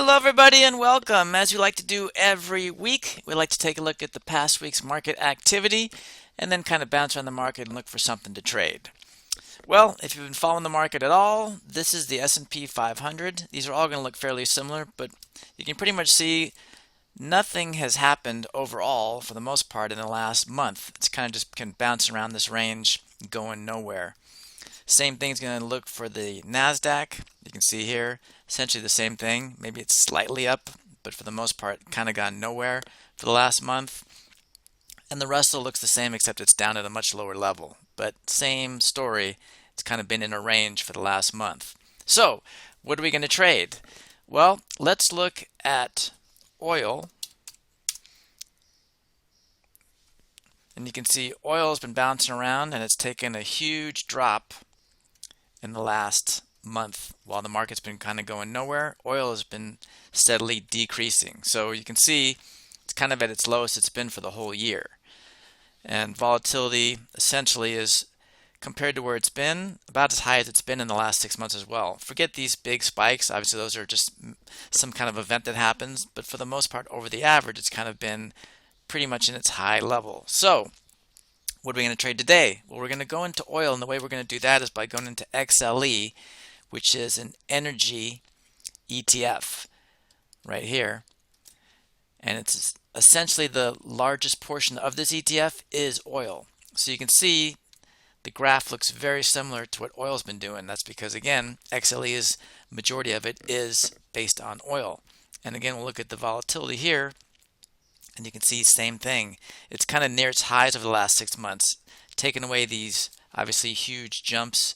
Hello everybody and welcome. As we like to do every week, we like to take a look at the past week's market activity and then kind of bounce around the market and look for something to trade. Well, if you've been following the market at all, this is the S&P 500. These are all going to look fairly similar, but you can pretty much see nothing has happened overall for the most part in the last month. It's kind of just can bounce around this range, going nowhere. Same thing's going to look for the NASDAQ. You can see here, essentially the same thing. Maybe it's slightly up, but for the most part, kind of gone nowhere for the last month. And the Russell looks the same, except it's down at a much lower level. But same story. It's kind of been in a range for the last month. So, what are we going to trade? Well, let's look at oil. And you can see oil has been bouncing around and it's taken a huge drop in the last month. While the market's been kind of going nowhere, oil has been steadily decreasing. So you can see it's kind of at its lowest it's been for the whole year. And volatility essentially is, compared to where it's been, about as high as it's been in the last 6 months as well. Forget these big spikes. Obviously those are just some kind of event that happens, but for the most part over the average it's kind of been pretty much in its high level. So what are we going to trade today? Well, we're going to go into oil, and the way we're going to do that is by going into XLE, which is an energy ETF right here. And it's essentially the largest portion of this ETF is oil. So you can see the graph looks very similar to what oil's been doing. That's because, again, XLE is majority of it is based on oil. And again, we'll look at the volatility here. And you can see same thing. It's kind of near its highs over the last 6 months. Taking away these obviously huge jumps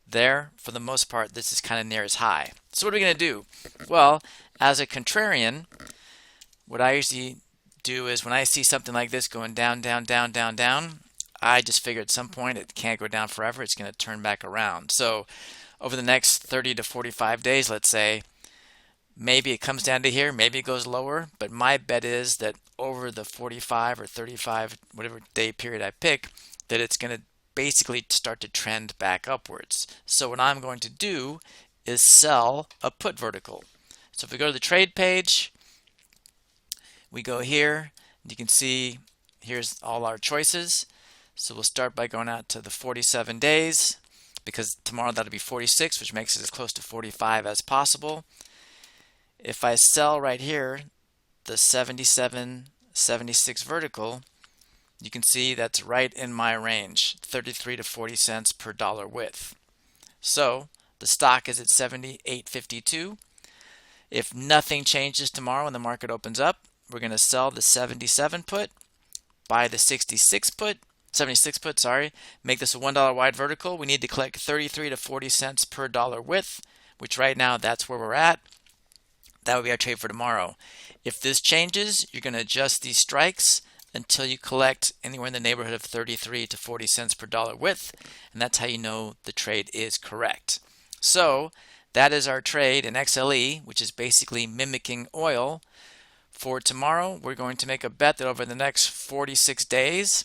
there, for the most part, this is kind of near its high. So what are we going to do? Well, as a contrarian, what I usually do is when I see something like this going down, down, down, down, down, I just figure at some point it can't go down forever. It's going to turn back around. So over the next 30 to 45 days, let's say, maybe it comes down to here, maybe it goes lower, but my bet is that over the 45 or 35, whatever day period I pick, that it's going to basically start to trend back upwards. So what I'm going to do is sell a put vertical. So if we go to the trade page, we go here, and you can see here's all our choices. So we'll start by going out to the 47 days, because tomorrow that'll be 46, which makes it as close to 45 as possible. If I sell right here the 77.76 vertical, you can see that's right in my range, 33 to 40 cents per dollar width. So the stock is at 78.52. If nothing changes tomorrow when the market opens up, we're going to sell the 77 put, buy the 76 put, make this a $1 wide vertical. We need to collect 33 to 40 cents per dollar width, which right now that's where we're at. That would be our trade for tomorrow. If this changes, you're going to adjust these strikes until you collect anywhere in the neighborhood of 33 to 40 cents per dollar width, and that's how you know the trade is correct. So that is our trade in XLE, which is basically mimicking oil. For tomorrow, we're going to make a bet that over the next 46 days,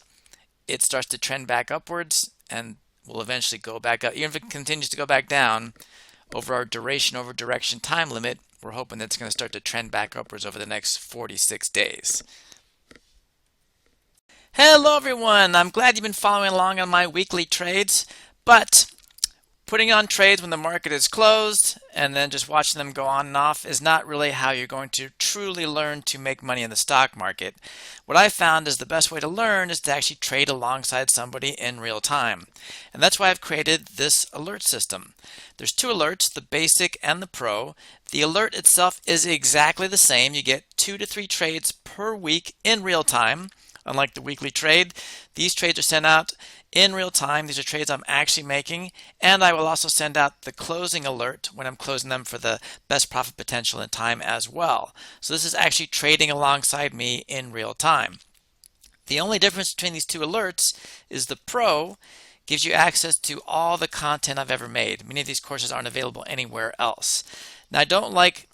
it starts to trend back upwards and will eventually go back up. Even if it continues to go back down, over our duration over direction time limit, we're hoping that it's going to start to trend back upwards over the next 46 days. Hello everyone, I'm glad you've been following along on my weekly trades, but putting on trades when the market is closed and then just watching them go on and off is not really how you're going to truly learn to make money in the stock market. What I found is the best way to learn is to actually trade alongside somebody in real time. And that's why I've created this alert system. There's two alerts, the basic and the pro. The alert itself is exactly the same. You get 2 to 3 trades per week in real time. Unlike the weekly trade, these trades are sent out in real time. These are trades I'm actually making, and I will also send out the closing alert when I'm closing them for the best profit potential in time as well. So this is actually trading alongside me in real time. The only difference between these two alerts is the Pro gives you access to all the content I've ever made. Many of these courses aren't available anywhere else. Now, I don't like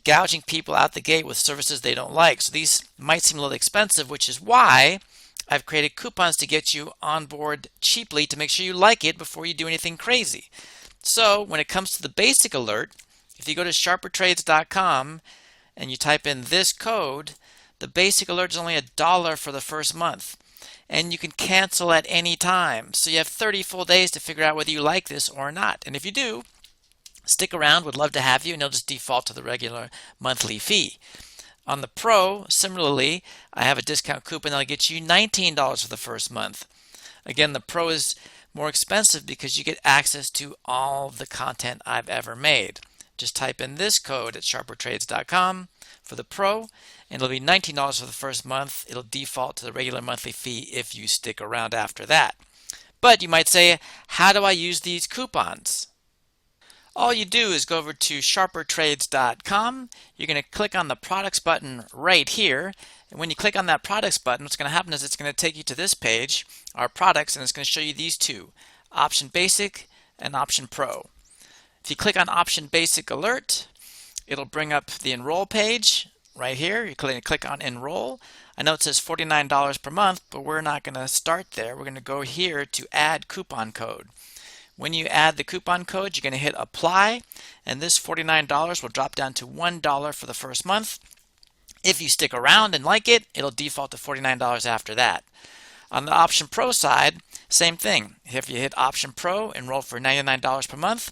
gouging people out the gate with services they don't like. So these might seem a little expensive, which is why I've created coupons to get you on board cheaply to make sure you like it before you do anything crazy. So when it comes to the basic alert, If you go to sharpertrades.com and you type in this code, the basic alert is only $1 for the first month. And you can cancel at any time. So you have 30 full days to figure out whether you like this or not. And if you do, stick around. Would love to have you, and it'll just default to the regular monthly fee. On the Pro, similarly, I have a discount coupon that'll get you $19 for the first month. Again, the Pro is more expensive because you get access to all the content I've ever made. Just type in this code at sharpertrades.com for the Pro, and it'll be $19 for the first month. It'll default to the regular monthly fee if you stick around after that. But you might say, how do I use these coupons? All you do is go over to sharpertrades.com. You're going to click on the products button right here. And when you click on that products button, what's going to happen is it's going to take you to this page, our products, and it's going to show you these two, Option Basic and Option Pro. If you click on Option Basic Alert, it'll bring up the enroll page right here. You click on enroll. I know it says $49 per month, but we're not going to start there. We're going to go here to add coupon code. When you add the coupon code, you're going to hit apply, and this $49 will drop down to $1 for the first month. If you stick around and like it, it'll default to $49 after that. On the Option Pro side, same thing. If you hit Option Pro, enroll for $99 per month.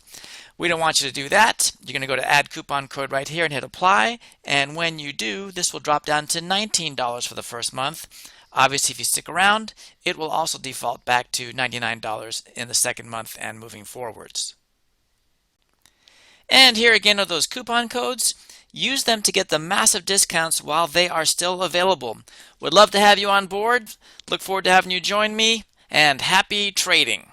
We don't want you to do that. You're going to go to add coupon code right here and hit apply, and when you do, this will drop down to $19 for the first month. Obviously, if you stick around, it will also default back to $99 in the second month and moving forwards. And here again are those coupon codes. Use them to get the massive discounts while they are still available. Would love to have you on board. Look forward to having you join me, and happy trading.